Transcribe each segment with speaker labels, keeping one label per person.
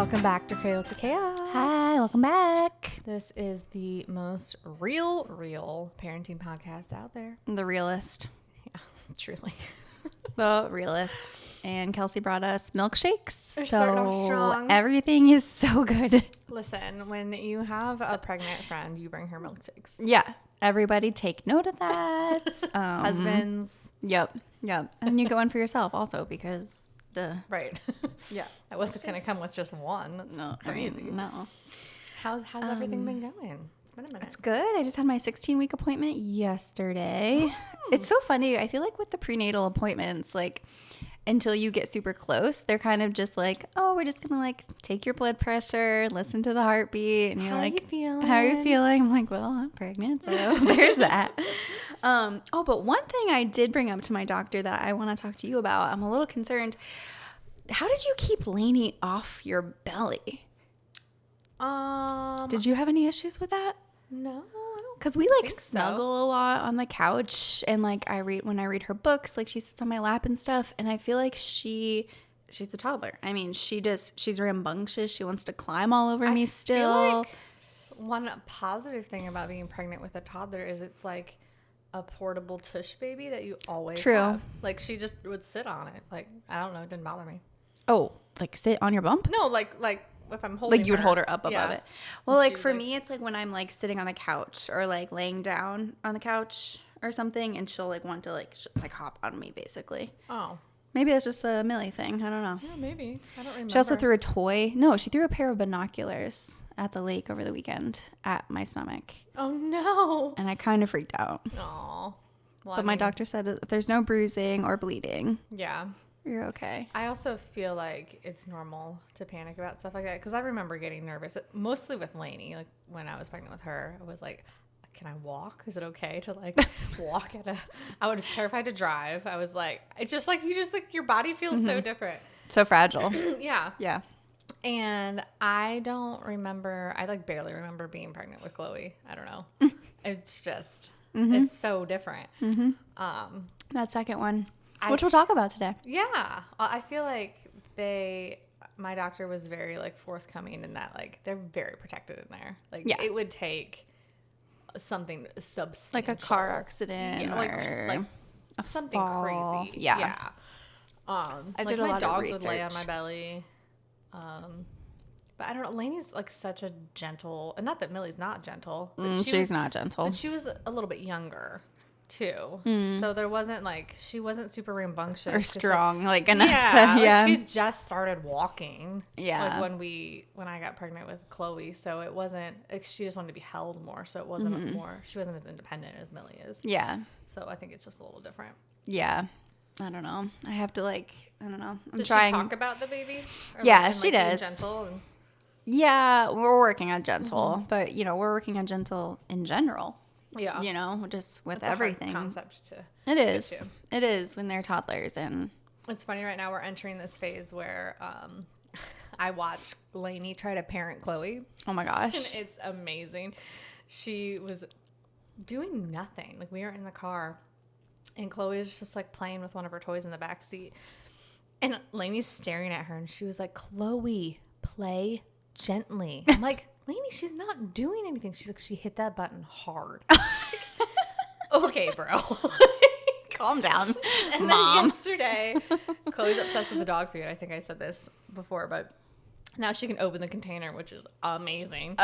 Speaker 1: Welcome back to Cradle to Chaos.
Speaker 2: Hi, welcome back.
Speaker 1: This is the most real parenting podcast out there.
Speaker 2: The realist.
Speaker 1: Yeah, truly.
Speaker 2: The realist. And Kelsey brought us milkshakes.
Speaker 1: They're starting off strong.
Speaker 2: Everything is so good.
Speaker 1: Listen, when you have a pregnant friend, you bring her milkshakes.
Speaker 2: Yeah. Everybody take note of that.
Speaker 1: Husbands.
Speaker 2: Yep. And you go in for yourself also because
Speaker 1: right.
Speaker 2: Yeah.
Speaker 1: I wasn't going to come with just one. That's crazy.
Speaker 2: No.
Speaker 1: How's everything been going? It's been a minute.
Speaker 2: It's good. I just had my 16-week appointment yesterday. It's so funny. I feel like with the prenatal appointments, like until you get super close, they're kind of just like, oh, we're just going to like take your blood pressure, listen to the heartbeat. And you're like, how are you feeling? I'm like, well, I'm pregnant. So there's that. But one thing I did bring up to my doctor that I want to talk to you about, I'm a little concerned. How did you keep Lainey off your belly? Did you have any issues with that?
Speaker 1: No, I don't.
Speaker 2: Because we like snuggle a lot on the couch, and like when I read her books, like she sits on my lap and stuff, and I feel like she's a toddler. I mean, she's rambunctious. She wants to climb all over me still.
Speaker 1: Feel like one positive thing about being pregnant with a toddler is it's like a portable tush baby that you always have. Like she just would sit on it. Like, I don't know, it didn't bother me.
Speaker 2: Oh, like sit on your bump?
Speaker 1: No, like if I'm holding
Speaker 2: like you would hold her up above it. Well,
Speaker 1: and
Speaker 2: like for me, it's like when I'm like sitting on the couch or like laying down on the couch or something, and she'll like want to like hop on me basically.
Speaker 1: Oh.
Speaker 2: Maybe that's just a Millie thing. I don't know.
Speaker 1: Yeah, maybe. I don't remember.
Speaker 2: She also threw a toy. No, she threw a pair of binoculars at the lake over the weekend at my stomach.
Speaker 1: Oh, no.
Speaker 2: And I kind of freaked out.
Speaker 1: Aw. Well,
Speaker 2: But my doctor said if there's no bruising or bleeding,
Speaker 1: yeah,
Speaker 2: you're okay.
Speaker 1: I also feel like it's normal to panic about stuff like that because I remember getting nervous, mostly with Lainey. Like when I was pregnant with her, I was like, can I walk? Is it okay to like walk I was terrified to drive. I was like, it's just like, your body feels so different.
Speaker 2: So fragile.
Speaker 1: Yeah.
Speaker 2: Yeah.
Speaker 1: And I like barely remember being pregnant with Chloe. I don't know. It's just, it's so different.
Speaker 2: That second one, which we'll talk about today.
Speaker 1: Yeah. I feel like my doctor was very like forthcoming in that, like they're very protected in there. Like it would take something substantial.
Speaker 2: Like a car accident or
Speaker 1: something
Speaker 2: fall.
Speaker 1: crazy.
Speaker 2: Yeah.
Speaker 1: I did a lot of research. My dogs would lay on my belly. But I don't know. Lainey's like such a gentle, and not that Millie's not gentle. But
Speaker 2: she's not gentle.
Speaker 1: But she was a little bit younger too. So there wasn't like, she wasn't super rambunctious.
Speaker 2: Or strong, like enough to,
Speaker 1: Like she just started walking.
Speaker 2: Yeah.
Speaker 1: Like when I got pregnant with Chloe. So it wasn't, like, she just wanted to be held more. So it wasn't she wasn't as independent as Millie is.
Speaker 2: Yeah.
Speaker 1: So I think it's just a little different.
Speaker 2: Yeah. I don't know. I have to I don't know.
Speaker 1: Does she talk about the baby? Or
Speaker 2: yeah,
Speaker 1: like,
Speaker 2: she does.
Speaker 1: Gentle and...
Speaker 2: Yeah, we're working on gentle, but we're working on gentle in general.
Speaker 1: Yeah.
Speaker 2: Just with
Speaker 1: That's
Speaker 2: everything.
Speaker 1: A hard concept to
Speaker 2: It is. It is when they're toddlers, and
Speaker 1: it's funny right now we're entering this phase where I watch Lainey try to parent Chloe.
Speaker 2: Oh my gosh.
Speaker 1: And it's amazing. She was doing nothing. Like we were in the car and Chloe was just like playing with one of her toys in the back seat. And Lainey's staring at her and she was like, "Chloe, play gently." I'm like, "Lainey, she's not doing anything." She's like, "She hit that button hard." Okay, bro.
Speaker 2: Calm down,
Speaker 1: and
Speaker 2: Mom.
Speaker 1: Then yesterday, Chloe's obsessed with the dog food. I think I said this before, but now she can open the container, which is amazing.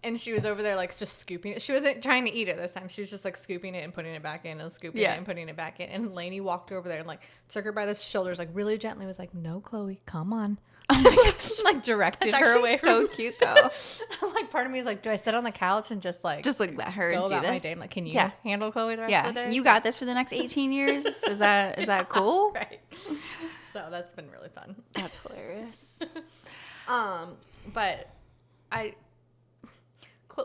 Speaker 1: And she was over there like just scooping it. She wasn't trying to eat it this time. She was just like scooping it and putting it back in and scooping it and putting it back in. And Lainey walked over there and like took her by the shoulders, like really gently, was like, "No, Chloe, come on."
Speaker 2: Oh my gosh.
Speaker 1: Like directed
Speaker 2: That's
Speaker 1: her away.
Speaker 2: So cute though.
Speaker 1: Like part of me is like, do I sit on the couch and just like
Speaker 2: let her
Speaker 1: go
Speaker 2: do
Speaker 1: about
Speaker 2: this?
Speaker 1: my day? Like, can you handle Chloe the rest of the day?
Speaker 2: You got this for the next 18 years. Is that cool?
Speaker 1: Right. So that's been really fun.
Speaker 2: That's hilarious.
Speaker 1: But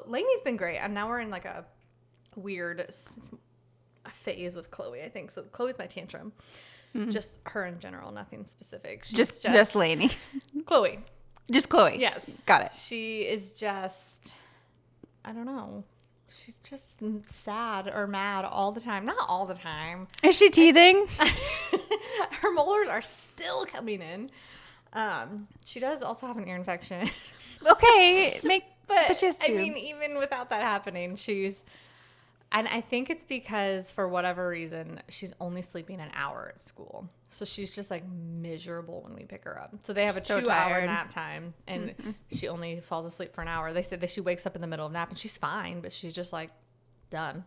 Speaker 1: Lainey's been great. And now we're in like a weird phase with Chloe, I think. So Chloe's my tantrum. Mm-hmm. Just her in general, nothing specific. She's
Speaker 2: just Lainey.
Speaker 1: Chloe.
Speaker 2: Just Chloe.
Speaker 1: Yes.
Speaker 2: Got it.
Speaker 1: She is just, I don't know. She's just sad or mad all the time. Not all the time.
Speaker 2: Is she teething?
Speaker 1: Her molars are still coming in. She does also have an ear infection.
Speaker 2: Okay, but she has
Speaker 1: I
Speaker 2: tubes.
Speaker 1: mean, even without that happening, and I think it's because for whatever reason, she's only sleeping an hour at school. So she's just like miserable when we pick her up. So they have a
Speaker 2: So
Speaker 1: 2-hour
Speaker 2: tired.
Speaker 1: nap time and she only falls asleep for an hour. They said that she wakes up in the middle of nap and she's fine, but she's just like done.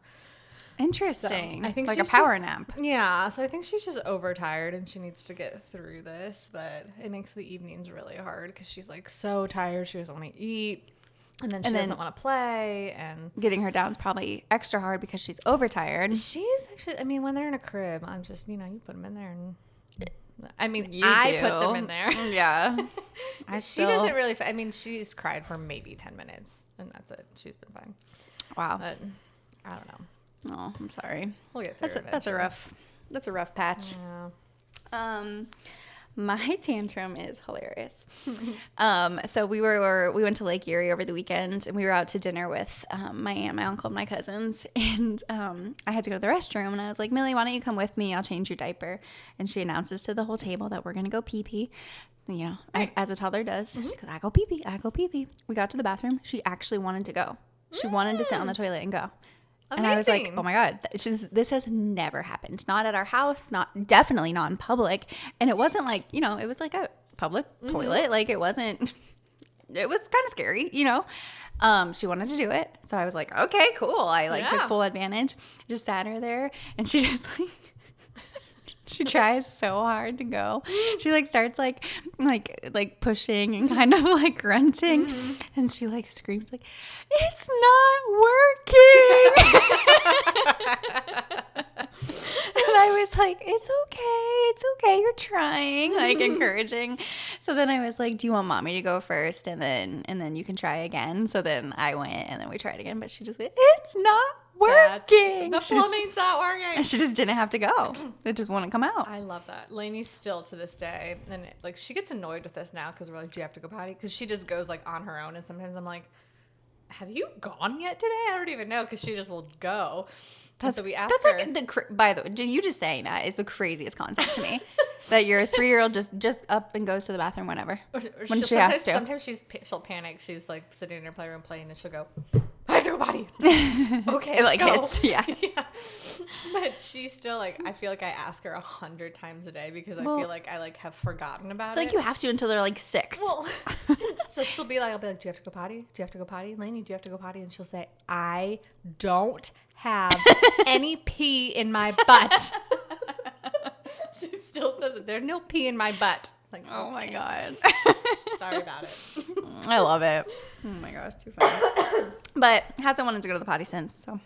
Speaker 2: Interesting.
Speaker 1: So I think
Speaker 2: like a
Speaker 1: she's
Speaker 2: power
Speaker 1: just-
Speaker 2: nap.
Speaker 1: Yeah, so I think she's just overtired and she needs to get through this, but it makes the evenings really hard because she's like so tired. She doesn't want to eat and then she doesn't want to play and
Speaker 2: Getting her down is probably extra hard because she's overtired.
Speaker 1: she's actually, I mean, when they're in a crib, I'm just, you put them in there and I mean,
Speaker 2: You
Speaker 1: I
Speaker 2: do.
Speaker 1: put them in there.
Speaker 2: Yeah.
Speaker 1: She doesn't really, I mean, she's cried for maybe 10 minutes and that's it. She's been fine.
Speaker 2: Wow.
Speaker 1: But I don't know.
Speaker 2: Oh, I'm sorry.
Speaker 1: We'll get through it.
Speaker 2: That's a rough patch.
Speaker 1: Yeah.
Speaker 2: My tantrum is hilarious. So we went to Lake Erie over the weekend and we were out to dinner with my aunt, my uncle, and my cousins. And I had to go to the restroom and I was like, Millie, why don't you come with me? I'll change your diaper. And she announces to the whole table that we're going to go pee-pee. As a toddler does. She goes, I go pee-pee, I go pee-pee. We got to the bathroom. She actually wanted to go. She wanted to sit on the toilet and go.
Speaker 1: Amazing.
Speaker 2: And I was like, oh my God, this has never happened. Not at our house, definitely not in public. And it wasn't like, it was like a public toilet. Like it was kind of scary, She wanted to do it. So I was like, okay, cool. I took full advantage, just sat her there and she just she tries so hard to go. She starts like pushing and kind of like grunting, and she screams like, "It's not working!" And I was like, "It's okay, you're trying," encouraging. So then I was like, "Do you want mommy to go first, and then you can try again?" So then I went, and then we tried again, but she just like, "It's not working.
Speaker 1: The plumbing's not working."
Speaker 2: She just didn't have to go. It just wouldn't come out.
Speaker 1: I love that. Lainey's still to this day, and she gets annoyed with this now because we're like, "Do you have to go potty?" Because she just goes on her own, and sometimes I'm like, "Have you gone yet today?" I don't even know because she just will go. So we ask her.
Speaker 2: By the way, you just saying that is the craziest concept to me. That your 3-year-old just up and goes to the bathroom whenever when she has to.
Speaker 1: Sometimes she'll panic. She's sitting in her playroom playing, and she'll go, "I have to go potty." Okay,
Speaker 2: it
Speaker 1: go.
Speaker 2: hits, yeah.
Speaker 1: But she's still I feel like I ask her 100 times a day because I feel like I have forgotten about it.
Speaker 2: You have to until they're 6.
Speaker 1: Well, so she'll be I'll be like, "Do you have to go potty? Do you have to go potty? Lainey, do you have to go potty?" And she'll say, "I don't have any pee in my butt." She still says it. There's no pee in my butt.
Speaker 2: Oh my God.
Speaker 1: Sorry about it.
Speaker 2: I love it. Oh my gosh, too funny. But hasn't wanted to go to the potty since, so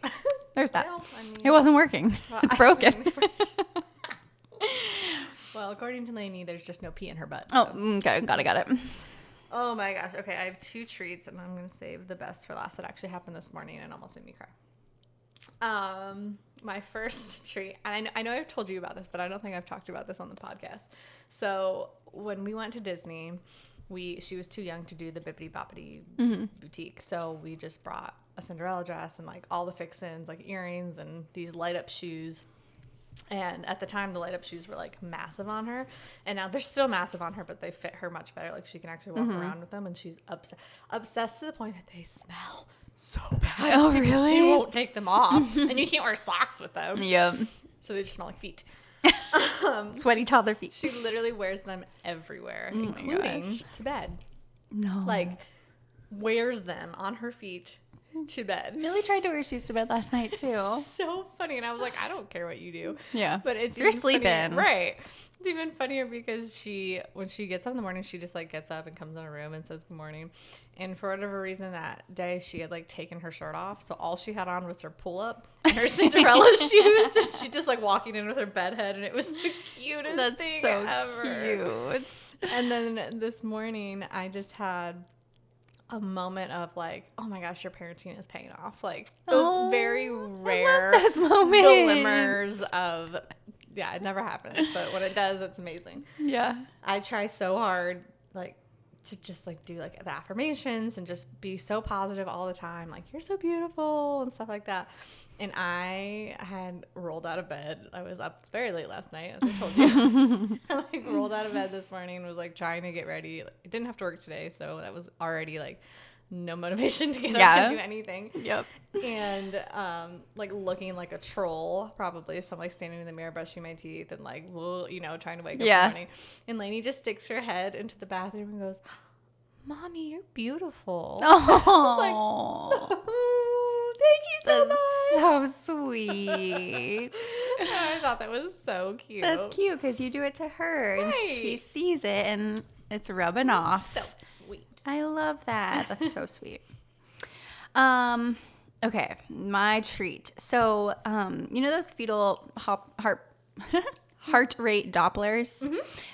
Speaker 2: there's that.
Speaker 1: Well, I mean,
Speaker 2: it wasn't working. It's broken.
Speaker 1: Well, according to Lainey, there's just no pee in her butt.
Speaker 2: Oh, okay. Got it.
Speaker 1: Oh my gosh. Okay, I have 2 treats, and I'm going to save the best for last. It actually happened this morning and almost made me cry. My first treat, and I know I've told you about this, but I don't think I've talked about this on the podcast. So when we went to Disney, she was too young to do the Bibbidi Boppity boutique. So we just brought a Cinderella dress and all the fixins, earrings and these light up shoes. And at the time, the light up shoes were massive on her, and now they're still massive on her, but they fit her much better. She can actually walk around with them, and she's obsessed to the point that they smell so bad.
Speaker 2: Oh, really?
Speaker 1: She won't take them off, and you can't wear socks with them.
Speaker 2: Yep.
Speaker 1: So they just smell like feet.
Speaker 2: Sweaty toddler feet.
Speaker 1: She literally wears them everywhere, including to bed.
Speaker 2: No.
Speaker 1: Wears them on her feet to bed.
Speaker 2: Millie tried to wear shoes to bed last night too.
Speaker 1: So funny, and I was like, I don't care what you do.
Speaker 2: Yeah,
Speaker 1: but it's
Speaker 2: you're
Speaker 1: even funnier,
Speaker 2: sleeping,
Speaker 1: right? It's even funnier because when she gets up in the morning, she just gets up and comes in her room and says good morning. And for whatever reason that day, she had taken her shirt off, so all she had on was her pull up and her Cinderella shoes. And she just walking in with her bed head, and it was the cutest thing
Speaker 2: so
Speaker 1: ever.
Speaker 2: Cute.
Speaker 1: And then this morning, I just had a moment of oh my gosh, your parenting is paying off. Those very rare
Speaker 2: those moments.
Speaker 1: glimmers of, it never happens, but when it does, it's amazing.
Speaker 2: Yeah.
Speaker 1: I try so hard to just like do like the affirmations and just be so positive all the time, like you're so beautiful and stuff like that. And I had rolled out of bed. I was up very late last night, as I told you. I like rolled out of bed this morning and was like trying to get ready. I didn't have to work today, so that was already like no motivation to get up and do anything.
Speaker 2: Yep.
Speaker 1: And like looking like a troll probably. So I'm like standing in the mirror brushing my teeth and like, well, you know, trying to wake up in the morning. And Lainey just sticks her head into the bathroom and goes, Mommy, you're beautiful.
Speaker 2: Oh,
Speaker 1: thank you so much.
Speaker 2: so sweet.
Speaker 1: I thought that was so cute.
Speaker 2: That's cute because you do it to her and she sees it and it's rubbing off.
Speaker 1: So sweet.
Speaker 2: I love that. That's so sweet. Okay, my treat. So, you know those fetal heart rate Dopplers,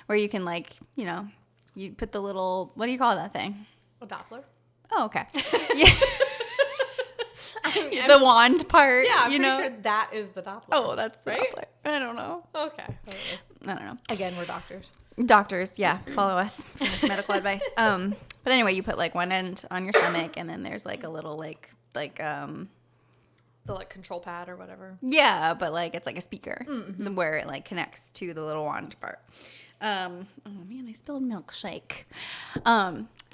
Speaker 2: where you can like, you know, you put the little, what do you call that thing?
Speaker 1: A Doppler.
Speaker 2: Oh, okay. Yeah. The wand part.
Speaker 1: Yeah, I'm
Speaker 2: you
Speaker 1: pretty
Speaker 2: know?
Speaker 1: sure that is the Doppler.
Speaker 2: Oh, that's the
Speaker 1: right?
Speaker 2: Doppler. I don't know.
Speaker 1: Okay.
Speaker 2: I don't know.
Speaker 1: Again, we're doctors.
Speaker 2: Doctors, yeah, follow us for medical advice. But anyway, you put like one end on your stomach, and then there's like a little like
Speaker 1: the like control pad or whatever.
Speaker 2: yeah, but like it's like a speaker where it like connects to the little wand part. Oh man, I spilled milkshake.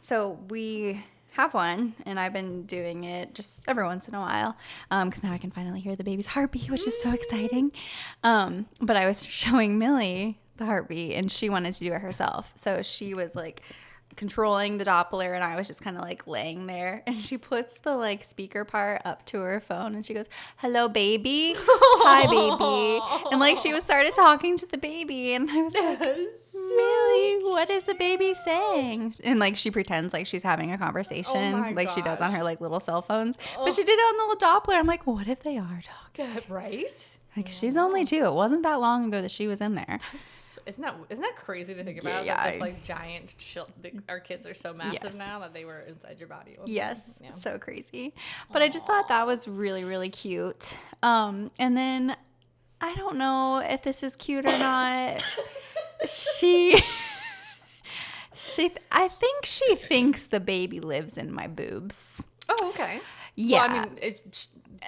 Speaker 2: So we have one, and I've been doing it just every once in a while because now I can finally hear the baby's heartbeat, which is so exciting. But I was showing Millie the heartbeat, and she wanted to do it herself. So she was like controlling the Doppler, and I was just kind of like laying there, and she puts the like speaker part up to her phone, and she goes, "Hello, baby." "Hi, baby." And like she was started talking to the baby, and I was like, Millie, what is the baby saying? And like she pretends like she's having a conversation like she does on her like little cell phones, but she did it on the little Doppler. I'm like, what if they are talking?
Speaker 1: Right?
Speaker 2: Like she's only 2. It wasn't that long ago that she was in there.
Speaker 1: Isn't that crazy to think about?
Speaker 2: Yeah,
Speaker 1: That this like giant our kids are so massive
Speaker 2: Yes.
Speaker 1: now that they were inside your body.
Speaker 2: Yes,
Speaker 1: Yeah.
Speaker 2: so crazy. But I just thought that was really, really cute. And then I don't know if this is cute or not. I think she thinks the baby lives in my boobs.
Speaker 1: Oh, okay.
Speaker 2: Yeah.
Speaker 1: Well,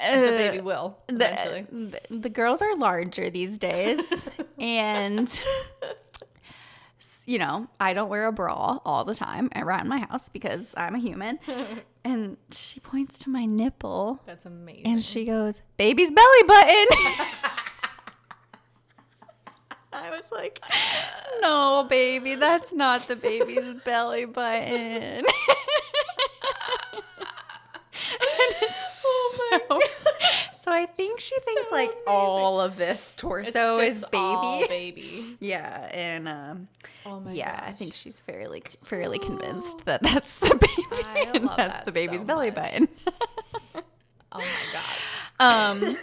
Speaker 1: I mean, the baby will eventually.
Speaker 2: The girls are larger these days, and you know, I don't wear a bra all the time around my house because I'm a human. And she points to my nipple.
Speaker 1: That's amazing.
Speaker 2: And she goes, "Baby's belly button." I was like, "No, baby, that's not the baby's belly button." So I think she thinks so like amazing. All of this torso is baby.
Speaker 1: All baby.
Speaker 2: Yeah, and
Speaker 1: oh my
Speaker 2: yeah,
Speaker 1: gosh.
Speaker 2: I think she's fairly convinced that that's the baby.
Speaker 1: I
Speaker 2: and
Speaker 1: love
Speaker 2: that's
Speaker 1: that
Speaker 2: the baby's
Speaker 1: so
Speaker 2: belly
Speaker 1: much.
Speaker 2: button.
Speaker 1: Oh my god.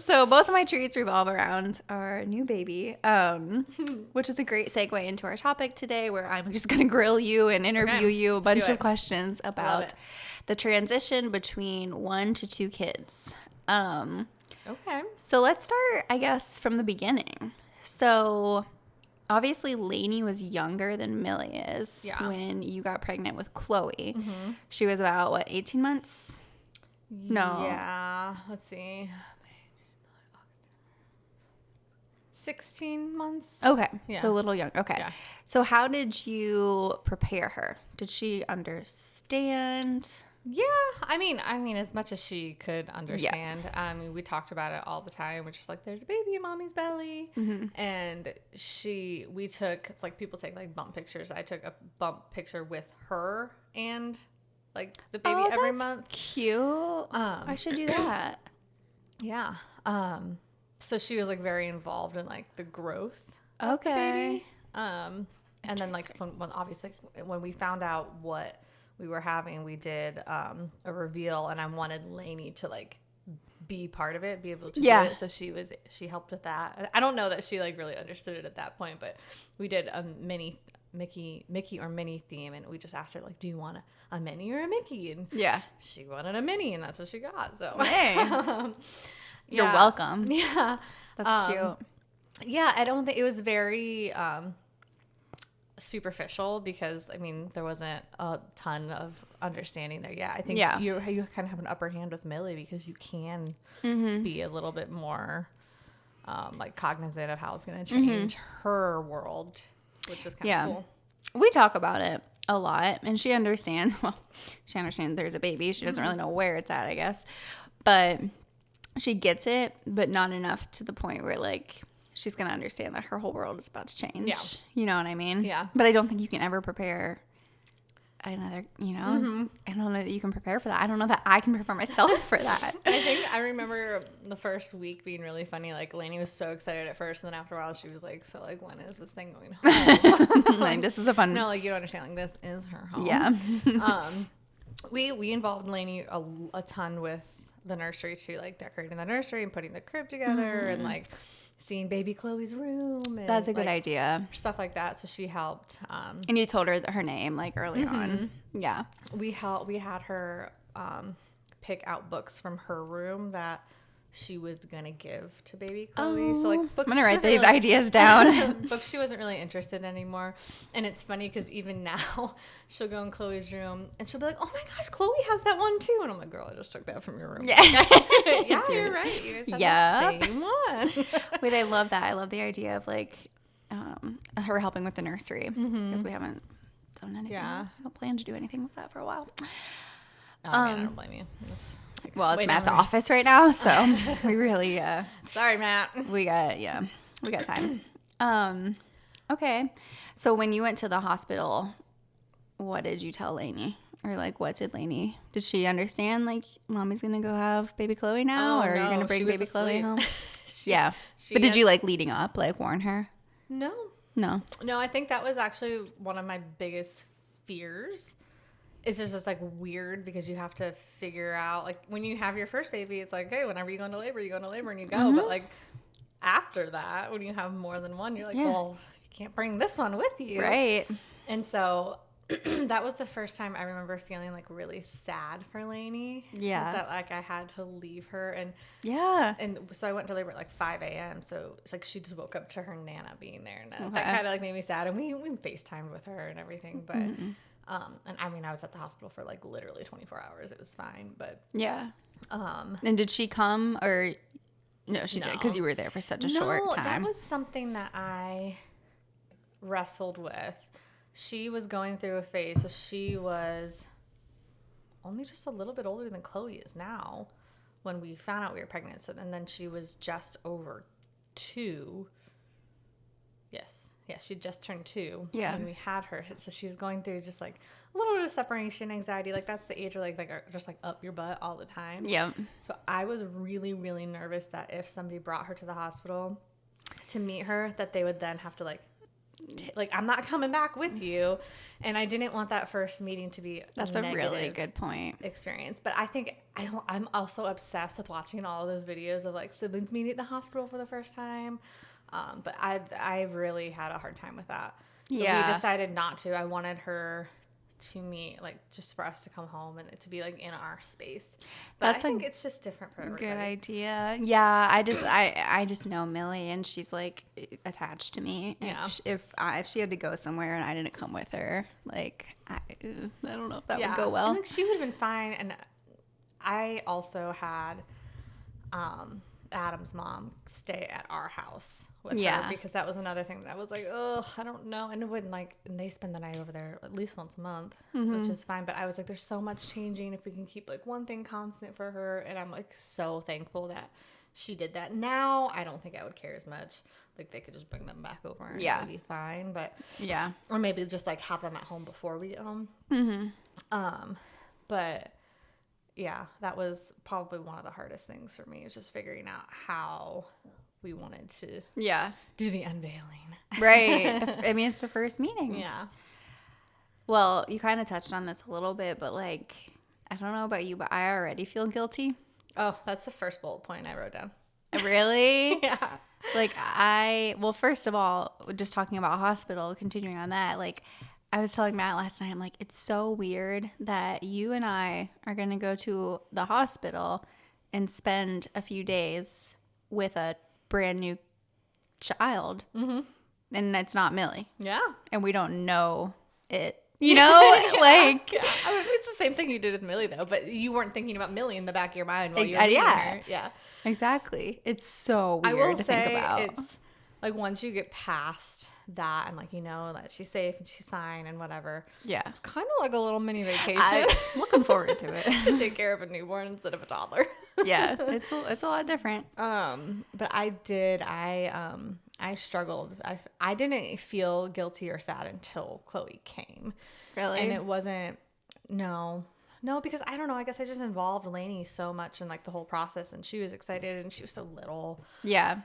Speaker 2: So both of my treats revolve around our new baby, which is a great segue into our topic today, where I'm just going to grill you and interview you a bunch of questions about the transition between 1 to 2 kids.
Speaker 1: Okay.
Speaker 2: So let's start, I guess, from the beginning. So obviously Lainey was younger than Millie is when you got pregnant with Chloe. Mm-hmm. She was about, what, 18 months? No.
Speaker 1: Yeah. Let's see. 16 months.
Speaker 2: Okay.
Speaker 1: Yeah.
Speaker 2: So a little young. Okay.
Speaker 1: Yeah.
Speaker 2: So how did you prepare her? Did she understand?
Speaker 1: Yeah, I mean, as much as she could understand. Yeah. I mean, we talked about it all the time. We're just like, there's a baby in mommy's belly. Mm-hmm. And we took, like, people take, like, bump pictures. I took a bump picture with her and, like, the baby every month.
Speaker 2: Cute. I should do that.
Speaker 1: Yeah. So she was, like, very involved in, like, the growth of the baby. And then, like, when obviously, when we found out what we were having, we did a reveal, and I wanted Lainey to like be part of it, be able to do it. So she helped with that. I don't know that she like really understood it at that point, but we did a mini Mickey or Minnie theme, and we just asked her like, "Do you want a Minnie or a Mickey?" And she wanted a Minnie, and that's what she got. So
Speaker 2: hey, you're welcome.
Speaker 1: Yeah,
Speaker 2: that's cute.
Speaker 1: Yeah, I don't think it was very. superficial because, I mean, there wasn't a ton of understanding there. Yeah, I think
Speaker 2: Yeah.
Speaker 1: you kind of have an upper hand with Millie because you can be a little bit more like cognizant of how it's going to change her world, which is kind of cool.
Speaker 2: We talk about it a lot, and she understands. Well, she understands there's a baby. She doesn't really know where it's at, I guess. But she gets it, but not enough to the point where, like, she's going to understand that her whole world is about to change.
Speaker 1: Yeah.
Speaker 2: You know what I mean?
Speaker 1: Yeah.
Speaker 2: But I don't think you can ever prepare another, you know? I don't know that you can prepare for that. I don't know that I can prepare myself for that.
Speaker 1: I remember the first week being really funny. Like, Lainey was so excited at first, and then after a while she was like, so, like, when is this thing going home?
Speaker 2: Like, this is a fun...
Speaker 1: No, like, you don't understand. Like, this is her home.
Speaker 2: Yeah.
Speaker 1: We involved Lainey a ton with the nursery too, like decorating the nursery and putting the crib together and like seeing baby Chloe's room. And,
Speaker 2: That's a good
Speaker 1: like,
Speaker 2: idea.
Speaker 1: Stuff like that. So she helped.
Speaker 2: And you told her her name like early on. Yeah.
Speaker 1: We had her pick out books from her room that she was gonna give to baby Chloe. So like books.
Speaker 2: I'm gonna write these ideas down.
Speaker 1: Books she wasn't really interested in anymore. And it's funny because even now she'll go in Chloe's room and she'll be like, "Oh my gosh, Chloe has that one too." And I'm like, "Girl, I just took that from your room."
Speaker 2: Yeah.
Speaker 1: Yeah, you're right. You guys have the same one.
Speaker 2: Wait, I love that. I love the idea of like her helping with the nursery because we haven't done anything.
Speaker 1: Yeah.
Speaker 2: I don't plan to do anything with that for a while.
Speaker 1: Oh man, I don't blame you.
Speaker 2: Well, it's Matt's office right now, so we really
Speaker 1: sorry, Matt.
Speaker 2: we got time. Okay. So when you went to the hospital, what did you tell Lainey? Or like what did Lainey? Did she understand like mommy's gonna go have baby Chloe now, or are you gonna bring baby Chloe home? Yeah. But did you like leading up, like warn her?
Speaker 1: No.
Speaker 2: No.
Speaker 1: No, I think that was actually one of my biggest fears. It's just like weird because you have to figure out, like, when you have your first baby, it's like, okay, whenever you go into labor, and you go. But like after that, when you have more than one, you're like, well, you can't bring this one with you.
Speaker 2: Right.
Speaker 1: And so that was the first time I remember feeling like really sad for Lainey.
Speaker 2: Yeah.
Speaker 1: That like I had to leave her. And so I went to labor at like 5 a.m. So it's like she just woke up to her Nana being there. And that kind of like made me sad. And we FaceTimed with her and everything. But and I mean, I was at the hospital for like literally 24 hours. It was fine, but
Speaker 2: yeah. And did she come or no? She didn't because you were there for such a short time.
Speaker 1: That was something that I wrestled with. She was going through a phase, so she was only just a little bit older than Chloe is now when we found out we were pregnant. So, and then she was just over 2. Yes. Yeah, she just turned 2 when we had her. So she was going through just like a little bit of separation anxiety. Like that's the age where like just like up your butt all the time.
Speaker 2: Yeah.
Speaker 1: So I was really, really nervous that if somebody brought her to the hospital to meet her, that they would then have to like I'm not coming back with you. And I didn't want that first meeting to be
Speaker 2: that's a really good point
Speaker 1: experience. But I think I'm also obsessed with watching all of those videos of like siblings meeting at the hospital for the first time. But I really had a hard time with that. So we decided not to. I wanted her to meet, like, just for us to come home and it to be like in our space. But I think it's just different for everybody.
Speaker 2: Good idea. Yeah, I just know Millie and she's like attached to me.
Speaker 1: Yeah.
Speaker 2: If she had to go somewhere and I didn't come with her, like I don't know if that would go well.
Speaker 1: I think she would have been fine. And I also had Adam's mom stay at our house with her because that was another thing that I was like, oh, I don't know. And it wouldn't and they spend the night over there at least once a month, which is fine. But I was like, there's so much changing if we can keep like one thing constant for her. And I'm like so thankful that she did that. Now I don't think I would care as much. Like they could just bring them back over and it would be fine. But or maybe just like have them at home before we get home. But yeah, that was probably one of the hardest things for me, is just figuring out how we wanted to do the unveiling.
Speaker 2: Right. I mean, it's the first meeting.
Speaker 1: Yeah.
Speaker 2: Well, you kind of touched on this a little bit, but like, I don't know about you, but I already feel guilty.
Speaker 1: Oh, that's the first bullet point I wrote down.
Speaker 2: Really?
Speaker 1: Yeah.
Speaker 2: Like well, first of all, just talking about hospital, continuing on that, like I was telling Matt last night, I'm like, it's so weird that you and I are going to go to the hospital and spend a few days with a brand new child. and it's not Millie.
Speaker 1: Yeah.
Speaker 2: And we don't know it. You know, like
Speaker 1: Yeah. I mean, it's the same thing you did with Millie though, but you weren't thinking about Millie in the back of your mind while you were meeting her. Yeah.
Speaker 2: Exactly. It's so
Speaker 1: I
Speaker 2: weird
Speaker 1: will
Speaker 2: to think
Speaker 1: say
Speaker 2: about.
Speaker 1: it's like once you get past that and like you know that she's safe and she's fine and whatever.
Speaker 2: Yeah.
Speaker 1: It's kind of like a little mini vacation
Speaker 2: I'm looking forward to it.
Speaker 1: to take care of a newborn instead of a toddler.
Speaker 2: Yeah. It's a lot different.
Speaker 1: But I struggled. I didn't feel guilty or sad until Chloe came.
Speaker 2: Really?
Speaker 1: And it wasn't, no, because I don't know. I guess I just involved Lainey so much in like the whole process, and she was excited, and she was so little.
Speaker 2: Yeah.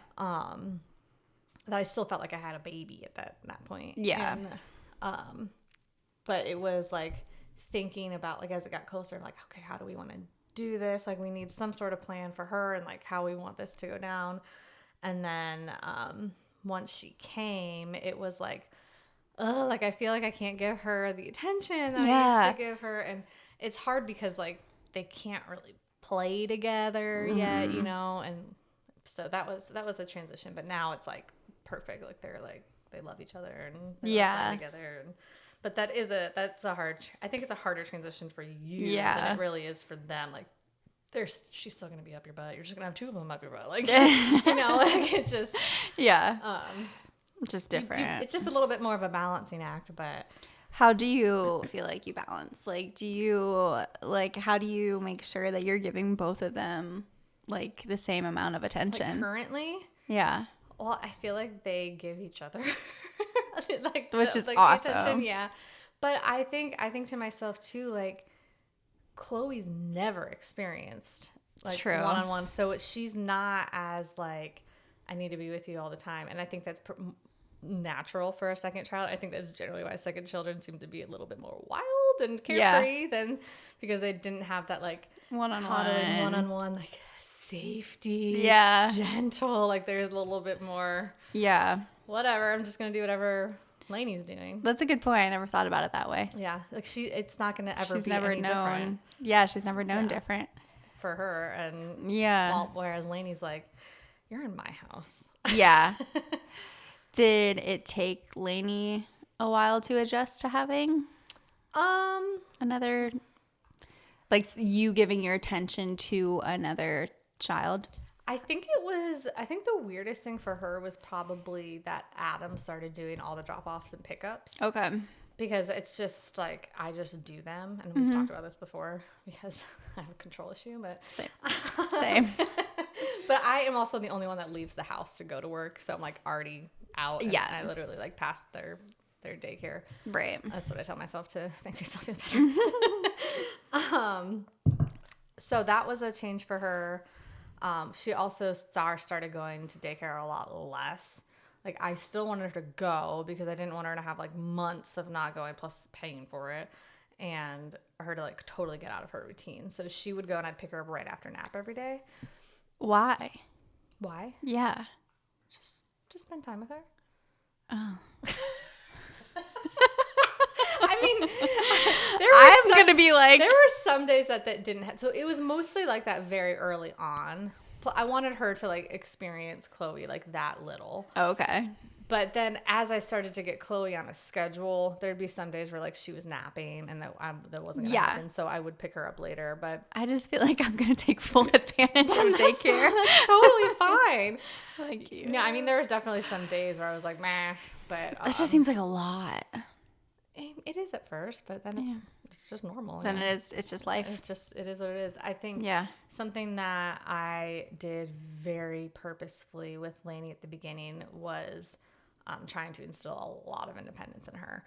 Speaker 1: That I still felt like I had a baby at that point.
Speaker 2: Yeah.
Speaker 1: And, but it was like thinking about like as it got closer, like okay, how do we want to do this? Like we need some sort of plan for her, and like how we want this to go down. And then once she came, it was like, oh, like I feel like I can't give her the attention that I used to give her, and it's hard because like they can't really play together yet, you know, and so that was a transition. But now it's like perfect, like they love each other and they play together, and but that's a hard. I think it's a harder transition for you than it really is for them. Like she's still gonna be up your butt. You're just gonna have two of them up your butt, like you know, like it's just
Speaker 2: just different.
Speaker 1: It's just a little bit more of a balancing act. But
Speaker 2: how do you feel like you balance? Like, how do you make sure that you're giving both of them like the same amount of attention?
Speaker 1: Like currently,
Speaker 2: yeah.
Speaker 1: Well, I feel like they give each other
Speaker 2: which is awesome.
Speaker 1: Attention, yeah. But I think to myself too, like Chloe's never experienced like one-on-one, so she's not as like I need to be with you all the time, and I think that's natural for a second child. I think that's generally why second children seem to be a little bit more wild and carefree than because they didn't have that like one-on-one like safety, gentle, like they're a little bit more whatever, I'm just gonna do whatever Lainey's doing.
Speaker 2: That's a good point. I never thought about it that way.
Speaker 1: Yeah, like it's not gonna ever
Speaker 2: she's
Speaker 1: be
Speaker 2: never
Speaker 1: any
Speaker 2: known
Speaker 1: different.
Speaker 2: Yeah, she's never known different
Speaker 1: for her, and whereas Lainey's like, you're in my house.
Speaker 2: Yeah. Did it take Lainey a while to adjust to having another, like you giving your attention to another child?
Speaker 1: I think the weirdest thing for her was probably that Adam started doing all the drop-offs and pickups.
Speaker 2: Okay.
Speaker 1: Because it's just like, I just do them. And we've talked about this before because I have a control issue, but
Speaker 2: Same.
Speaker 1: But I am also the only one that leaves the house to go to work. So I'm like already out.
Speaker 2: Yeah.
Speaker 1: And I literally like passed their daycare.
Speaker 2: Right.
Speaker 1: That's what I tell myself to make myself feel better. So that was a change for her. She also started going to daycare a lot less. Like I still wanted her to go because I didn't want her to have like months of not going plus paying for it, and her to like totally get out of her routine. So she would go and I'd pick her up right after nap every day.
Speaker 2: Why?
Speaker 1: Yeah. Just spend time with her.
Speaker 2: Oh.
Speaker 1: I mean,
Speaker 2: I'm going to be like...
Speaker 1: There were some days that didn't have... So it was mostly like that very early on. I wanted her to like experience Chloe like that little.
Speaker 2: Okay.
Speaker 1: But then as I started to get Chloe on a schedule, there'd be some days where like she was napping and that wasn't going to happen. So I would pick her up later. But
Speaker 2: I just feel like I'm going to take full advantage of daycare.
Speaker 1: That's totally fine.
Speaker 2: Thank you.
Speaker 1: No, I mean, there was definitely some days where I was like, meh. But
Speaker 2: that just seems like a lot.
Speaker 1: It is at first, but then it's just normal.
Speaker 2: Then it's just life.
Speaker 1: It is what it is. I think something that I did very purposefully with Lainey at the beginning was trying to instill a lot of independence in her.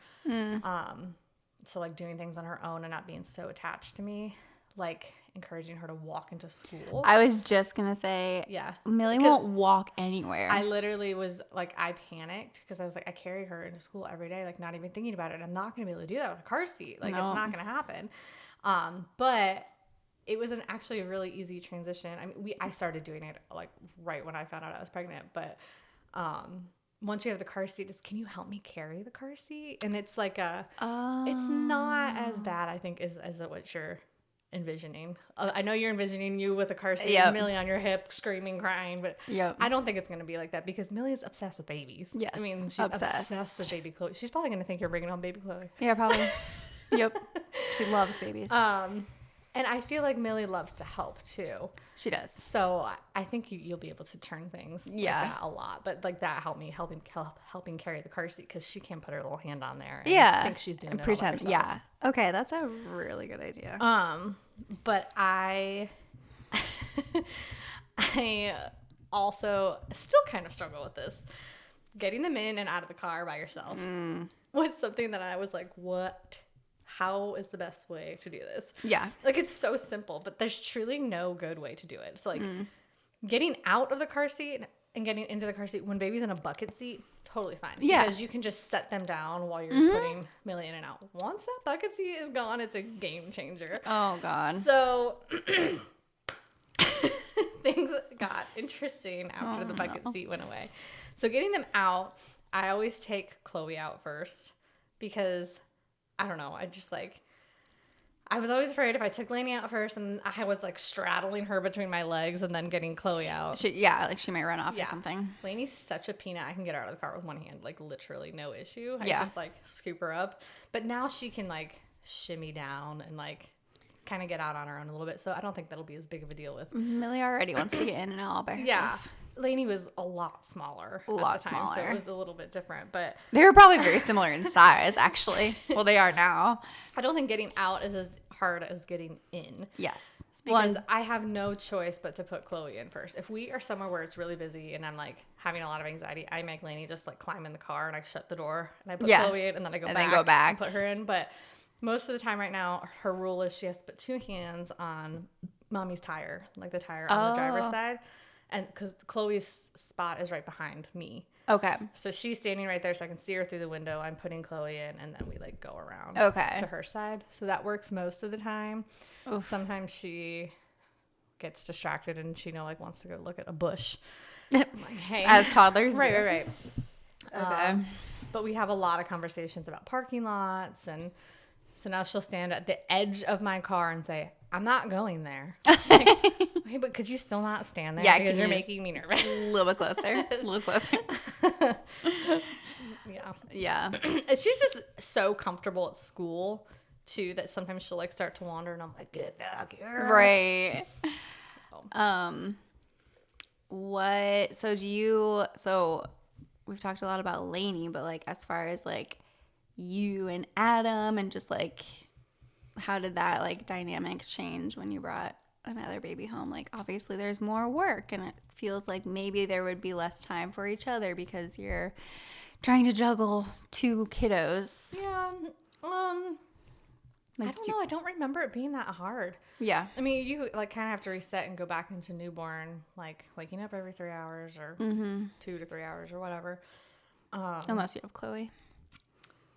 Speaker 1: So like doing things on her own and not being so attached to me, like encouraging her to walk into school.
Speaker 2: I was just going to say, Millie won't walk anywhere.
Speaker 1: I literally was like, I panicked because I was like, I carry her into school every day, like not even thinking about it. I'm not going to be able to do that with a car seat. Like it's not going to happen. But it was actually a really easy transition. I mean, I started doing it like right when I found out I was pregnant, but once you have the car seat, can you help me carry the car seat? And it's like it's not as bad, I think, as what you're envisioning. I know you're envisioning you with a car seat,
Speaker 2: Yep.
Speaker 1: Millie on your hip, screaming, crying, but
Speaker 2: Yep.
Speaker 1: I don't think it's going to be like that because Millie is obsessed with babies.
Speaker 2: Yes,
Speaker 1: I mean, she's
Speaker 2: obsessed.
Speaker 1: obsessed with baby Chloe. She's probably going to think you're bringing home baby Chloe.
Speaker 2: Yeah, probably. Yep. She loves babies.
Speaker 1: And I feel like Millie loves to help too.
Speaker 2: She does.
Speaker 1: So I think you'll be able to turn things like that a lot. But like that helped me helping carry the car seat because she can't put her little hand on there. And think she's doing it all by herself.
Speaker 2: Yeah. Okay, that's a really good idea.
Speaker 1: But I also still kind of struggle with this. Getting them in and out of the car by yourself was something that I was like, what? How is the best way to do this?
Speaker 2: Yeah.
Speaker 1: Like, it's so simple, but there's truly no good way to do it. So, like, getting out of the car seat and getting into the car seat when baby's in a bucket seat, totally fine.
Speaker 2: Yeah.
Speaker 1: Because you can just set them down while you're putting Millie in and out. Once that bucket seat is gone, it's a game changer.
Speaker 2: Oh, God.
Speaker 1: So, things got interesting after the bucket seat went away. So, getting them out, I always take Chloe out first because... I don't know. I was always afraid if I took Lainey out first and I was like straddling her between my legs and then getting Chloe out.
Speaker 2: She might run off or something.
Speaker 1: Lainey's such a peanut. I can get her out of the car with one hand, like literally no issue. I
Speaker 2: Yeah.
Speaker 1: just like scoop her up. But now she can like shimmy down and like kind of get out on her own a little bit. So I don't think that'll be as big of a deal with.
Speaker 2: Millie already wants to get in and out all by herself.
Speaker 1: Yeah. Lainey was a lot smaller at the time, so it was a little bit different. But
Speaker 2: they were probably very similar in size, actually. Well, they are now.
Speaker 1: I don't think getting out is as hard as getting in.
Speaker 2: Yes.
Speaker 1: Because I have no choice but to put Chloe in first. If we are somewhere where it's really busy and I'm like having a lot of anxiety, I make Lainey just like climb in the car and I shut the door and I put Chloe in and then I go back and put her in. But most of the time right now, her rule is she has to put two hands on mommy's tire, like the tire on the driver's side. And because Chloe's spot is right behind me.
Speaker 2: Okay.
Speaker 1: So she's standing right there so I can see her through the window. I'm putting Chloe in and then we like go around to her side. So that works most of the time. Oof. Sometimes she gets distracted and she like wants to go look at a bush. I'm like, hey.
Speaker 2: As toddlers.
Speaker 1: Right.
Speaker 2: Okay.
Speaker 1: But we have a lot of conversations about parking lots. And so now she'll stand at the edge of my car and say, I'm not going there. Like, okay, but could you still not stand there?
Speaker 2: Yeah,
Speaker 1: because you're making me nervous.
Speaker 2: A little bit closer. A little closer.
Speaker 1: Yeah. She's just so comfortable at school, too, that sometimes she'll, like, start to wander, and I'm like, get back here.
Speaker 2: Right.
Speaker 1: Oh.
Speaker 2: So we've talked a lot about Lainey, but, like, as far as, like, you and Adam and just, like, how did that, like, dynamic change when you brought another baby home? Like, obviously there's more work and it feels like maybe there would be less time for each other because you're trying to juggle two kiddos.
Speaker 1: Yeah. I don't know. I don't remember it being that hard.
Speaker 2: Yeah.
Speaker 1: I mean, you, like, kind of have to reset and go back into newborn, like, waking up every 3 hours or 2 to 3 hours or whatever.
Speaker 2: Unless you have Chloe.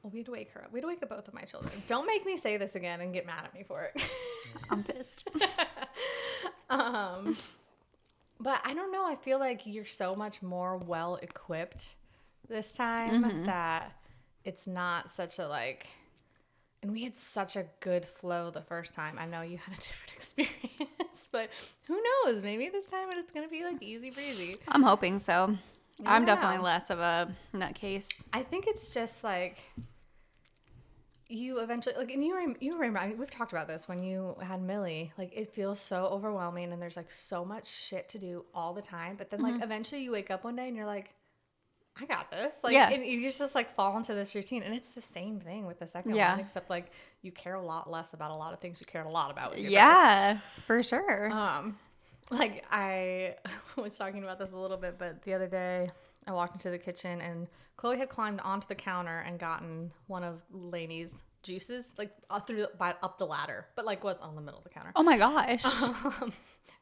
Speaker 1: Well, we had to wake her up. We had to wake up both of my children. Don't make me say this again and get mad at me for it.
Speaker 2: I'm pissed.
Speaker 1: But I don't know. I feel like you're so much more well equipped this time that it's not such a like. And we had such a good flow the first time. I know you had a different experience, but who knows? Maybe this time it's going to be like easy breezy.
Speaker 2: I'm hoping so. I'm definitely
Speaker 1: know.
Speaker 2: less of a nutcase.
Speaker 1: I think it's just like you eventually like, and you remember. I mean, we've talked about this when you had Millie. Like, it feels so overwhelming, and there's like so much shit to do all the time. But then like eventually you wake up one day and you're like, I got this. Like, and you just like fall into this routine, and it's the same thing with the second one, except like you care a lot less about a lot of things you cared a lot about with your first.
Speaker 2: For sure.
Speaker 1: Like, I was talking about this a little bit, but the other day I walked into the kitchen and Chloe had climbed onto the counter and gotten one of Lainey's juices, like up the ladder, but like was on the middle of the counter.
Speaker 2: Oh my gosh.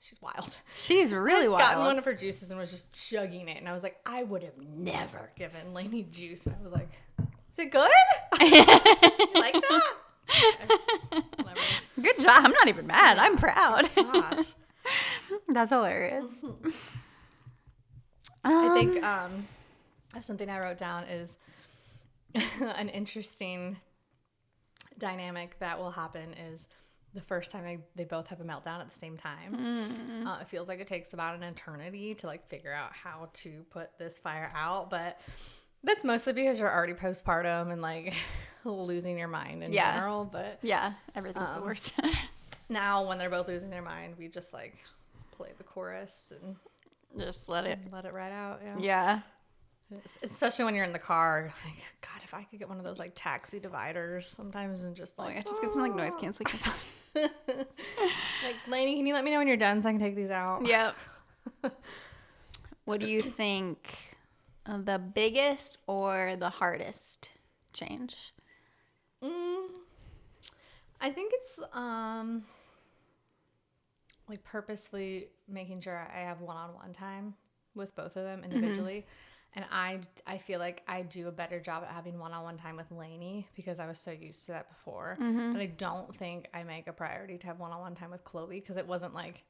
Speaker 1: She's wild.
Speaker 2: Sheshe's really wild.
Speaker 1: Gotten one of her juices and was just chugging it. And I was like, I would have never given Lainey juice. And I was like, is it good? You like that? Okay.
Speaker 2: Good job. I'm not even mad. I'm proud.
Speaker 1: Gosh.
Speaker 2: That's hilarious.
Speaker 1: I think something I wrote down is an interesting dynamic that will happen is the first time they both have a meltdown at the same time. It feels like it takes about an eternity to like figure out how to put this fire out, but that's mostly because you're already postpartum and like losing your mind in general. But
Speaker 2: yeah, everything's the worst.
Speaker 1: now when they're both losing their mind, we just like play the chorus and
Speaker 2: just let it
Speaker 1: ride out.
Speaker 2: Yeah.
Speaker 1: Especially when you're in the car, you're like, God, if I could get one of those like taxi dividers sometimes and just like,
Speaker 2: just get some like noise canceling.
Speaker 1: like, Lainey, can you let me know when you're done so I can take these out?
Speaker 2: Yep. What do you think the biggest or the hardest change?
Speaker 1: I think it's like purposely making sure I have one-on-one time with both of them individually. And I feel like I do a better job at having one-on-one time with Lainey because I was so used to that before. But I don't think I make a priority to have one-on-one time with Chloe because it wasn't like,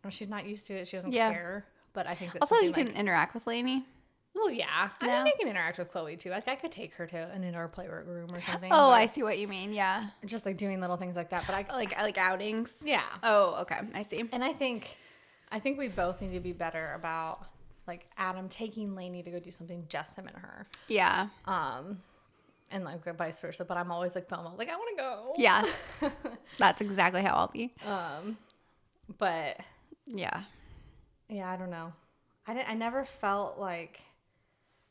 Speaker 1: she's not used to it. She doesn't care. But I think that's
Speaker 2: also you can interact with Lainey.
Speaker 1: Well, yeah. I mean, I can interact with Chloe too. Like I could take her to an indoor playroom or something.
Speaker 2: Oh, I see what you mean. Yeah.
Speaker 1: Just like doing little things like that. But I
Speaker 2: like outings.
Speaker 1: Yeah.
Speaker 2: Oh, okay. I see.
Speaker 1: And I think we both need to be better about like Adam taking Lainey to go do something, just him and her.
Speaker 2: Yeah.
Speaker 1: And like vice versa. But I'm always like FOMO, like I want to go.
Speaker 2: Yeah. That's exactly how I'll be.
Speaker 1: But
Speaker 2: yeah,
Speaker 1: I don't know. I never felt like,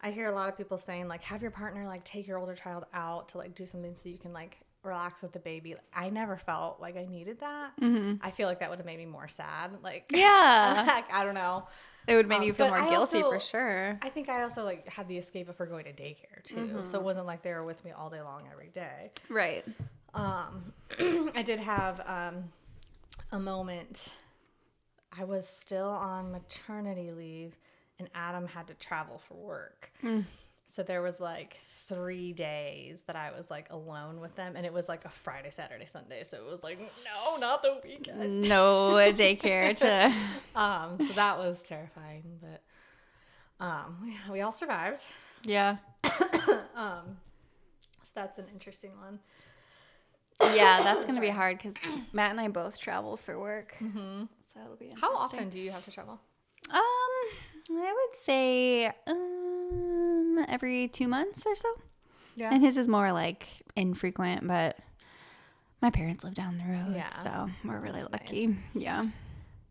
Speaker 1: I hear a lot of people saying like have your partner like take your older child out to like do something so you can like relax with the baby. I never felt like I needed that. I feel like that would have made me more sad. Like
Speaker 2: yeah,
Speaker 1: I don't know.
Speaker 2: It would make you feel more guilty for sure.
Speaker 1: I think I also like had the escape of her going to daycare too, so it wasn't like they were with me all day long every day.
Speaker 2: Right.
Speaker 1: I did have a moment. I was still on maternity leave, and Adam had to travel for work. So there was like 3 days that I was like alone with them, and it was like a Friday, Saturday, Sunday. So it was like, no, not the weekend.
Speaker 2: No daycare to.
Speaker 1: So that was terrifying, but we all survived.
Speaker 2: Yeah.
Speaker 1: So that's an interesting one.
Speaker 2: Yeah, that's gonna be hard because Matt and I both travel for work. So it'll be interesting.
Speaker 1: How often do you have to travel?
Speaker 2: I would say every 2 months or so.
Speaker 1: Yeah.
Speaker 2: And his is more like infrequent, but my parents live down the road, so we're really lucky. Nice. Yeah.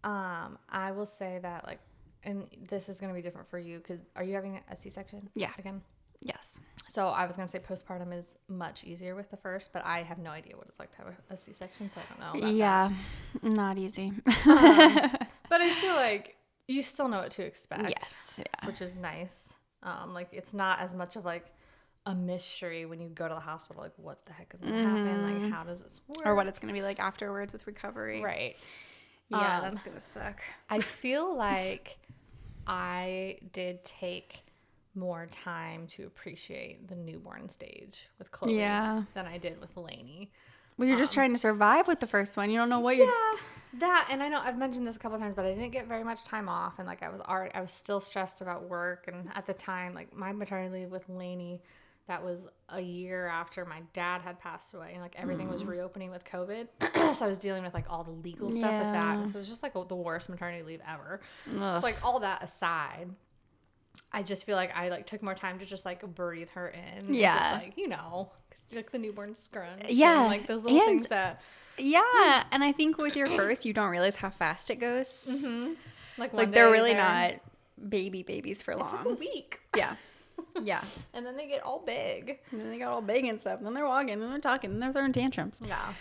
Speaker 1: I will say that like, and this is going to be different for you because are you having a C-section?
Speaker 2: Yeah.
Speaker 1: Again?
Speaker 2: Yes.
Speaker 1: So I was going to say postpartum is much easier with the first, but I have no idea what it's like to have a C-section, so I don't know about that.
Speaker 2: Not easy.
Speaker 1: But I feel like you still know what to expect.
Speaker 2: Yes. Yeah.
Speaker 1: Which is nice. Like it's not as much of like a mystery when you go to the hospital, like what the heck is going to happen? Like how does this work?
Speaker 2: Or what it's going to be like afterwards with recovery.
Speaker 1: Right.
Speaker 2: Yeah, that's going to suck.
Speaker 1: I feel like I did take more time to appreciate the newborn stage with Chloe than I did with Lainey.
Speaker 2: Well, you're just trying to survive with the first one. You don't know what you're...
Speaker 1: That, and I know I've mentioned this a couple of times, but I didn't get very much time off, and like I was still stressed about work, and at the time, like my maternity leave with Lainey, that was a year after my dad had passed away, and like everything was reopening with COVID, so I was dealing with like all the legal stuff with that, and so it was just like the worst maternity leave ever. Like all that aside, I just feel like I like took more time to just like breathe her in, and just like like the newborn scrunch, and, like those little things that.
Speaker 2: Yeah, and I think with your first, you don't realize how fast it goes.
Speaker 1: Like
Speaker 2: they're really not babies for long.
Speaker 1: It's like a week.
Speaker 2: Yeah. Yeah.
Speaker 1: And then they get all big.
Speaker 2: And then they got all big and stuff. And then they're walking, and then they're talking, and they're throwing tantrums.
Speaker 1: Yeah.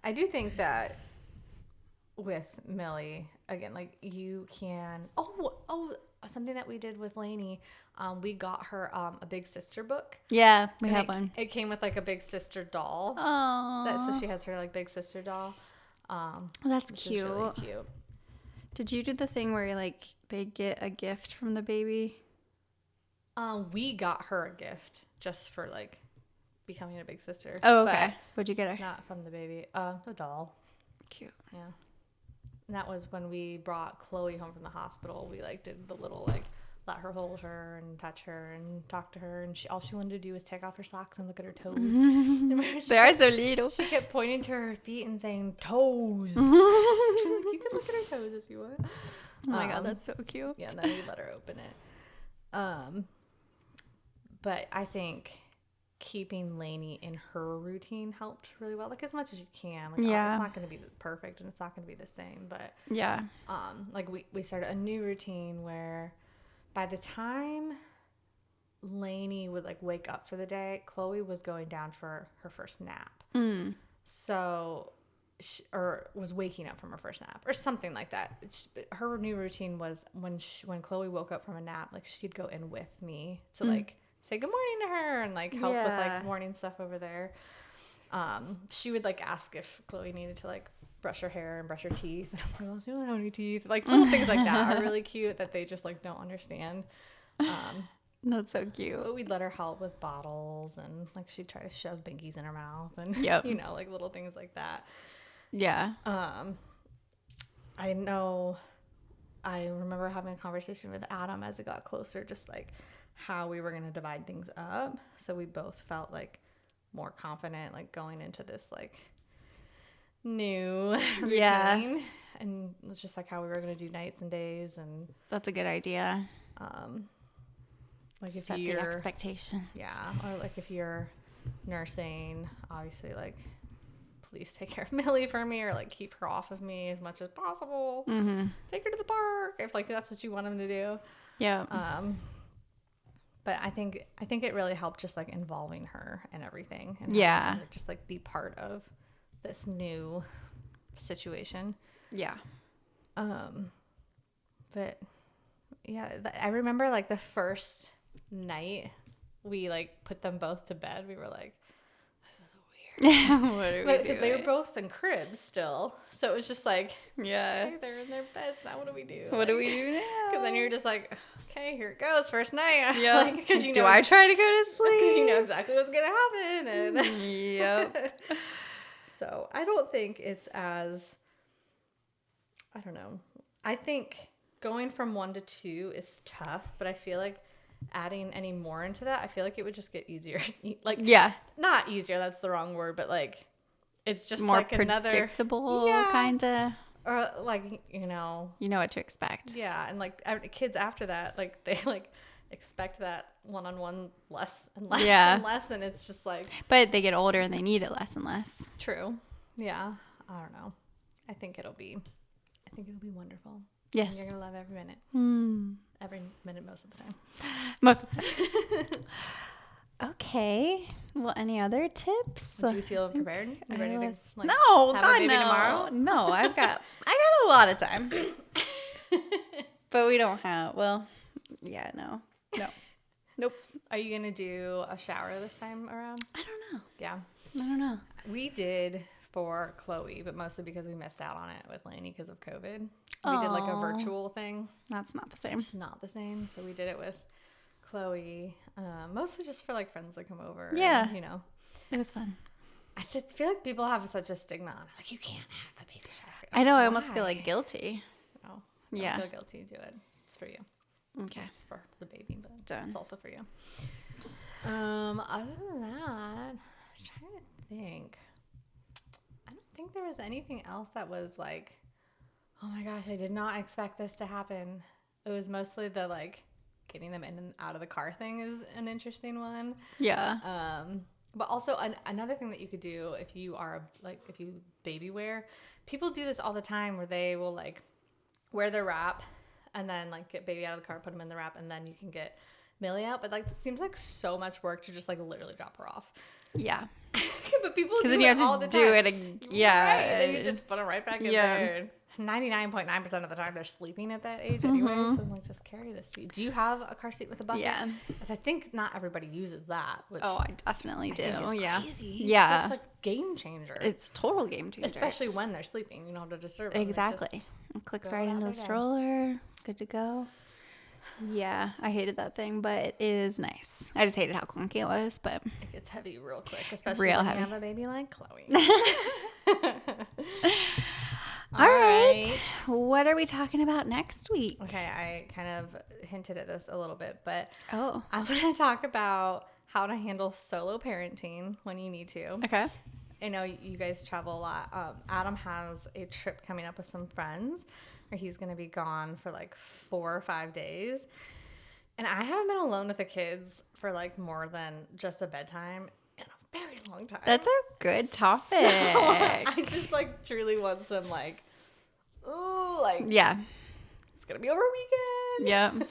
Speaker 1: I do think that with Millie, again, like you can... Oh, something that we did with Lainey, we got her a Big Sister book.
Speaker 2: Yeah, we have one.
Speaker 1: It came with like a Big Sister doll.
Speaker 2: Oh.
Speaker 1: So she has her like Big Sister doll.
Speaker 2: That's cute.
Speaker 1: Really cute.
Speaker 2: Did you do the thing where like they get a gift from the baby?
Speaker 1: We got her a gift just for like becoming a big sister.
Speaker 2: Oh, okay. What'd you get her?
Speaker 1: Not from the baby. A doll.
Speaker 2: Cute.
Speaker 1: Yeah. And that was when we brought Chloe home from the hospital. We like did the little like let her hold her and touch her and talk to her, and all she wanted to do was take off her socks and look at her toes.
Speaker 2: They are so little.
Speaker 1: She kept pointing to her feet and saying, toes. She's like, you can look at her toes if you want.
Speaker 2: Oh my God, that's so cute.
Speaker 1: Yeah, and then we let her open it. But I think keeping Lainey in her routine helped really well, like as much as you can. Like,
Speaker 2: yeah,
Speaker 1: it's not going to be perfect and it's not going to be the same, but
Speaker 2: yeah,
Speaker 1: like we started a new routine where by the time Lainey would like wake up for the day, Chloe was going down for her first nap. So or was waking up from her first nap or something like that. Her new routine was when Chloe woke up from a nap, like she'd go in with me to like say good morning to her and like help with like morning stuff over there. She would like ask if Chloe needed to like brush her hair and brush her teeth. And I'm like, well, she don't have any teeth. Like little things like that are really cute that they just like don't understand.
Speaker 2: That's so cute.
Speaker 1: But we'd let her help with bottles and like she'd try to shove binkies in her mouth and you know, like little things like that.
Speaker 2: Yeah.
Speaker 1: I know I remember having a conversation with Adam as it got closer, just like how we were going to divide things up. So we both felt like more confident, like going into this like new routine. And it's just like how we were going to do nights and days. And
Speaker 2: that's a good idea.
Speaker 1: Like if
Speaker 2: set the expectations.
Speaker 1: Yeah. Or like if you're nursing, obviously like please take care of Millie for me, or like keep her off of me as much as possible. Take her to the park if like that's what you want them to do.
Speaker 2: Yeah.
Speaker 1: But I think it really helped just like involving her and everything, and
Speaker 2: yeah,
Speaker 1: her just like be part of this new situation.
Speaker 2: Yeah.
Speaker 1: But yeah, I remember like the first night we like put them both to bed. We were like, what are we doing? Because they were both in cribs still, so it was just like, hey, they're in their beds now. What do we do?
Speaker 2: What do we do now?
Speaker 1: Because then you're just like, okay, here it goes, first night.
Speaker 2: Yeah.
Speaker 1: Like, because you know,
Speaker 2: do I try to go to sleep?
Speaker 1: Because you know exactly what's gonna happen. And
Speaker 2: yep.
Speaker 1: So I don't think it's as, I don't know. I think going from 1 to 2 is tough, but I feel like adding any more into that, I feel like it would just get easier. Like, not easier, that's the wrong word, but like it's just
Speaker 2: more
Speaker 1: like another
Speaker 2: predictable kind of,
Speaker 1: or like you know
Speaker 2: what to expect.
Speaker 1: Yeah. And like kids after that, like they like expect that one-on-one less and less and less, and it's just like,
Speaker 2: but they get older and they need it less and less.
Speaker 1: True. Yeah. I don't know. I think it'll be wonderful.
Speaker 2: Yes.
Speaker 1: And you're gonna love every minute. Every minute, most of the time.
Speaker 2: Most of the time. Okay. Well, any other tips?
Speaker 1: Do you feel prepared? You ready to like,
Speaker 2: no,
Speaker 1: have
Speaker 2: God,
Speaker 1: a baby
Speaker 2: no.
Speaker 1: tomorrow?
Speaker 2: No, I got a lot of time. But we don't have. Well, yeah, no. Nope.
Speaker 1: Are you gonna do a shower this time around?
Speaker 2: I don't know.
Speaker 1: Yeah.
Speaker 2: I don't know.
Speaker 1: We did for Chloe, but mostly because we missed out on it with Lainey because of COVID. We did like a virtual thing.
Speaker 2: That's not the same.
Speaker 1: It's not the same. So we did it with Chloe, mostly just for like friends that come over.
Speaker 2: Yeah.
Speaker 1: And, you know.
Speaker 2: It was fun.
Speaker 1: I feel like people have such a stigma on it. Like, you can't have a baby shower. Like,
Speaker 2: I know. I
Speaker 1: why?
Speaker 2: almost feel like guilty.
Speaker 1: No. Don't feel guilty. Do it. It's for you.
Speaker 2: Okay.
Speaker 1: It's for the baby, but
Speaker 2: Done.
Speaker 1: It's also for you. Other than that, I'm trying to think. I don't think there was anything else that was like, oh my gosh, I did not expect this to happen. It was mostly the like getting them in and out of the car thing is an interesting one.
Speaker 2: Yeah.
Speaker 1: But also another thing that you could do if you are like, if you baby wear, people do this all the time where they will like wear their wrap and then like get baby out of the car, put them in the wrap, and then you can get Millie out. But like, it seems like so much work to just like literally drop her off.
Speaker 2: Yeah.
Speaker 1: But people do
Speaker 2: then you
Speaker 1: it
Speaker 2: have
Speaker 1: all
Speaker 2: to
Speaker 1: the
Speaker 2: do
Speaker 1: time.
Speaker 2: it yeah.
Speaker 1: Right. Then you just put them right back in there. 99.9% of the time they're sleeping at that age anyway. So I'm like, just carry this seat. Do you have a car seat with a bucket?
Speaker 2: Yeah.
Speaker 1: I think not everybody uses that. Which
Speaker 2: I definitely do.
Speaker 1: Yeah.
Speaker 2: Crazy. Yeah.
Speaker 1: It's like game changer.
Speaker 2: It's total game changer.
Speaker 1: Especially when they're sleeping. You don't have to disturb them.
Speaker 2: Exactly. It clicks right into the stroller. Good to go. Yeah, I hated that thing, but it is nice. I just hated how clunky it was, but
Speaker 1: it gets heavy real quick, especially when you have a baby like Chloe.
Speaker 2: All right. What are we talking about next week?
Speaker 1: Okay, I kind of hinted at this a little bit, but
Speaker 2: Oh.
Speaker 1: I want to talk about how to handle solo parenting when you need to.
Speaker 2: Okay.
Speaker 1: I know you guys travel a lot. Adam has a trip coming up with some friends where he's going to be gone for like 4 or 5 days. And I haven't been alone with the kids for like more than just a bedtime in a very long time.
Speaker 2: That's a good topic.
Speaker 1: So, I just like truly want some like, ooh, like
Speaker 2: Yeah.
Speaker 1: it's going to be over weekend.
Speaker 2: Yep.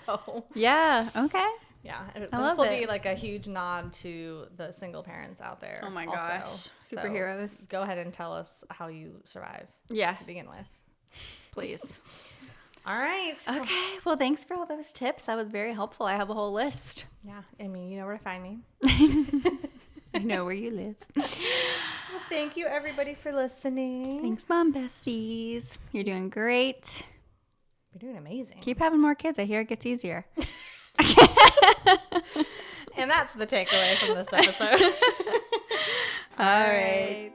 Speaker 1: So
Speaker 2: Yeah. Okay.
Speaker 1: yeah,
Speaker 2: I love
Speaker 1: this will be
Speaker 2: it.
Speaker 1: like a huge nod to the single parents out there.
Speaker 2: Oh my
Speaker 1: also.
Speaker 2: gosh.
Speaker 1: So
Speaker 2: Superheroes.
Speaker 1: go ahead and tell us how you survive
Speaker 2: Yeah.
Speaker 1: to begin with.
Speaker 2: Please.
Speaker 1: All right.
Speaker 2: Okay. Well, thanks for all those tips. That was very helpful. I have a whole list.
Speaker 1: Yeah, I mean, you know where to find me.
Speaker 2: I know where you live.
Speaker 1: Well, thank you, everybody, for listening.
Speaker 2: Thanks, Mom Besties. You're doing great.
Speaker 1: You're doing amazing.
Speaker 2: Keep having more kids. I hear it gets easier.
Speaker 1: And that's the takeaway from this episode.
Speaker 2: All right.